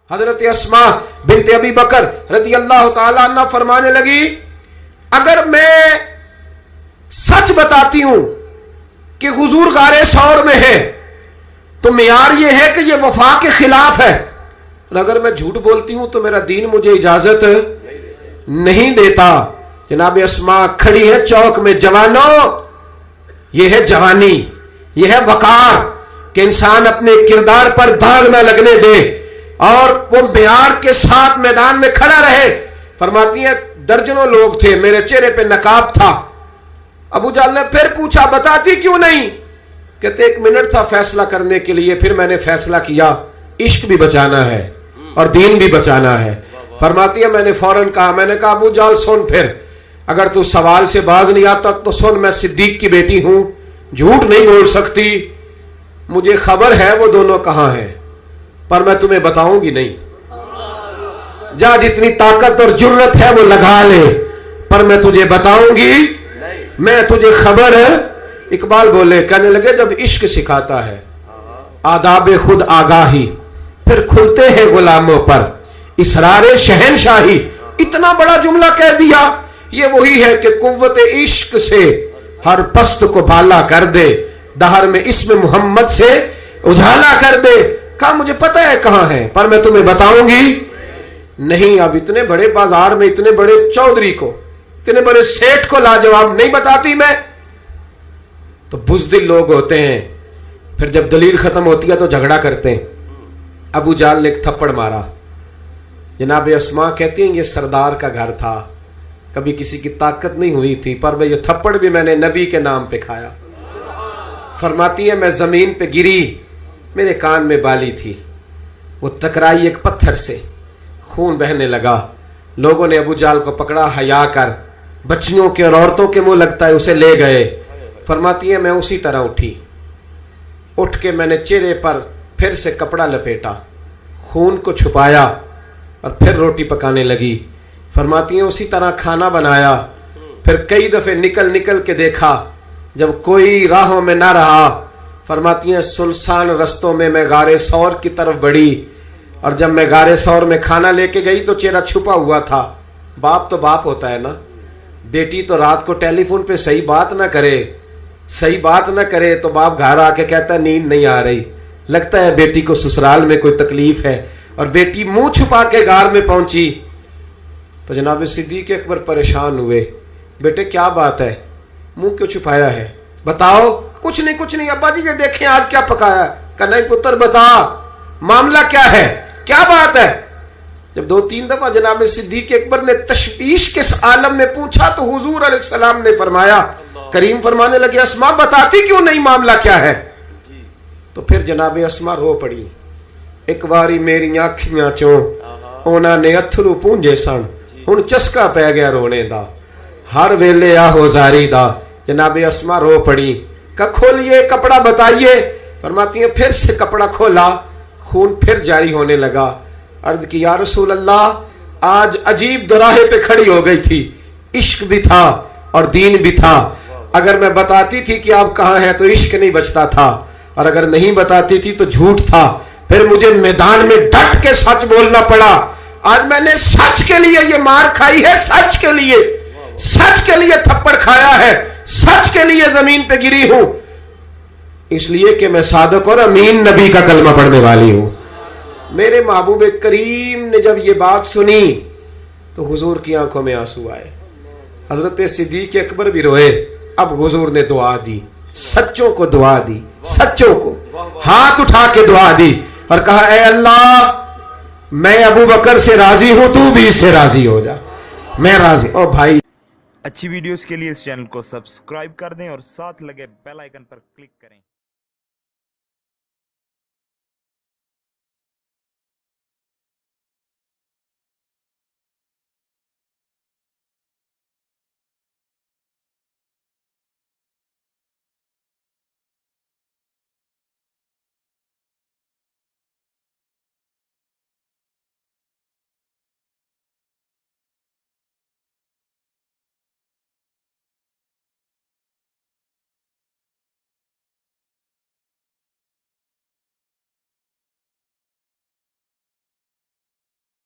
حضرت اسما بنت ابی بکر رضی اللہ تعالی عنہ فرمانے لگی اگر میں سچ بتاتی ہوں کہ حضور غار ثور میں ہے تو معیار یہ ہے کہ یہ وفا کے خلاف ہے، اور اگر میں جھوٹ بولتی ہوں تو میرا دین مجھے اجازت نہیں دیتا۔ جناب اسما کھڑی ہے چوک میں، جوانوں یہ ہے جوانی، یہ ہے وقار کہ انسان اپنے کردار پر داغ نہ لگنے دے اور وہ معیار کے ساتھ میدان میں کھڑا رہے۔ فرماتی ہیں درجنوں لوگ تھے، میرے چہرے پہ نقاب تھا۔ ابو جہل نے پھر پوچھا بتاتی کیوں نہیں؟ کہتے 1 منٹ تھا فیصلہ کرنے کے لیے، پھر میں نے فیصلہ کیا عشق بھی بچانا ہے اور دین بھی بچانا ہے۔ فرماتی ہے میں نے فوراً کہا، میں نے کہا ابو جہل سن، پھر اگر تو سوال سے باز نہیں آتا تو سن، میں صدیق کی بیٹی ہوں، جھوٹ نہیں بول سکتی، مجھے خبر ہے وہ دونوں کہاں ہیں، پر میں تمہیں بتاؤں گی نہیں۔ جا جتنی طاقت اور جرت ہے وہ لگا لے، پر میں تجھے بتاؤں گی میں تجھے خبر ہے۔ اقبال بولے، کہنے لگے جب عشق سکھاتا ہے آداب خود آگاہی، پھر کھلتے ہیں غلاموں پر اسرار شہنشاہی۔ اتنا بڑا جملہ کہہ دیا، یہ وہی ہے کہ قوت عشق سے ہر پست کو بالا کر دے، دہر میں اسم محمد سے اجالا کر دے۔ کہا مجھے پتہ ہے کہاں ہے، پر میں تمہیں بتاؤں گی نہیں۔ اب اتنے بڑے بازار میں اتنے بڑے چودھری کو، اتنے بڑے سیٹ کو لاجواب نہیں بتاتی میں؟ تو بزدل لوگ ہوتے ہیں، پھر جب دلیل ختم ہوتی ہے تو جھگڑا کرتے ہیں۔ ابو جہل نے ایک تھپڑ مارا۔ جناب اسما کہتی ہیں یہ سردار کا گھر تھا، کبھی کسی کی طاقت نہیں ہوئی تھی، پر یہ تھپڑ بھی میں نے نبی کے نام پہ کھایا۔ فرماتی ہے میں زمین پہ گری، میرے کان میں بالی تھی، وہ ٹکرائی ایک پتھر سے، خون بہنے لگا۔ لوگوں نے ابو جہل کو پکڑا، حیا کر، بچیوں کے اور عورتوں کے منہ لگتا ہے، اسے لے گئے۔ فرماتی ہے میں اسی طرح اٹھی، اٹھ کے میں نے چہرے پر پھر سے کپڑا لپیٹا، خون کو چھپایا اور پھر روٹی پکانے لگی۔ فرماتی ہیں اسی طرح کھانا بنایا، پھر کئی دفعے نکل کے دیکھا، جب کوئی راہوں میں نہ رہا، فرماتی ہیں سنسان رستوں میں میں غار ثور کی طرف بڑھی، اور جب میں غار ثور میں کھانا لے کے گئی تو چہرہ چھپا ہوا تھا۔ باپ تو باپ ہوتا ہے نا، بیٹی تو رات کو ٹیلی فون پہ صحیح بات نہ کرے تو باپ گھر آ کے کہتا ہے نیند نہیں آ رہی، لگتا ہے بیٹی کو سسرال میں کوئی تکلیف ہے، اور بیٹی منہ چھپا کے غار میں پہنچی تو جناب صدیق اکبر پریشان ہوئے، بیٹے کیا بات ہے، منہ کیوں چھپایا ہے، بتاؤ۔ کچھ نہیں ابا جی یہ دیکھیں آج کیا پکایا۔ کہ نہیں پتر بتا معاملہ کیا ہے، کیا بات ہے۔ جب 2-3 دفعہ جناب صدیق اکبر نے تشویش کے عالم میں پوچھا تو حضور علیہ السلام نے فرمایا، کریم فرمانے لگے اسما بتاتی کیوں نہیں، معاملہ کیا ہے؟ تو پھر جناب اسما رو پڑی، ایک واری میری آنکھیاں چوں اونا نے اتھرو پونجے سن، ہن چسکا پہ گیا رونے دا، ہر ویلے آہو زاری دا۔ جناب اسما رو پڑی، کہ کھولیے کپڑا بتائیے۔ فرماتی ہیں پھر سے کپڑا کھولا، خون پھر جاری ہونے لگا۔ عرض کی یا رسول اللہ آج عجیب دراہے پہ کھڑی ہو گئی تھی، عشق بھی تھا اور دین بھی تھا۔ اگر میں بتاتی تھی کہ آپ کہاں ہیں تو عشق نہیں بچتا تھا، اور اگر نہیں بتاتی تھی تو جھوٹ تھا، پھر مجھے میدان میں ڈٹ کے سچ بولنا پڑا۔ آج میں نے سچ کے لیے یہ مار کھائی ہے، سچ کے لیے تھپڑ کھایا ہے، سچ کے لیے زمین پہ گری ہوں، اس لیے کہ میں صادق اور امین نبی کا کلمہ پڑھنے والی ہوں۔ میرے محبوب کریم نے جب یہ بات سنی تو حضور کی آنکھوں میں آنسو آئے، حضرت صدیق اکبر بھی روئے۔ اب حضور نے دعا دی، سچوں کو دعا دی، سچوں کو ہاتھ اٹھا کے دعا دی اور کہا اے اللہ میں ابو بکر سے راضی ہوں، تو بھی اس سے راضی ہو جا، میں راضی۔ او بھائی اچھی ویڈیوز کے لیے اس چینل کو سبسکرائب کر دیں اور ساتھ لگے بیل آئیکن پر کلک کریں۔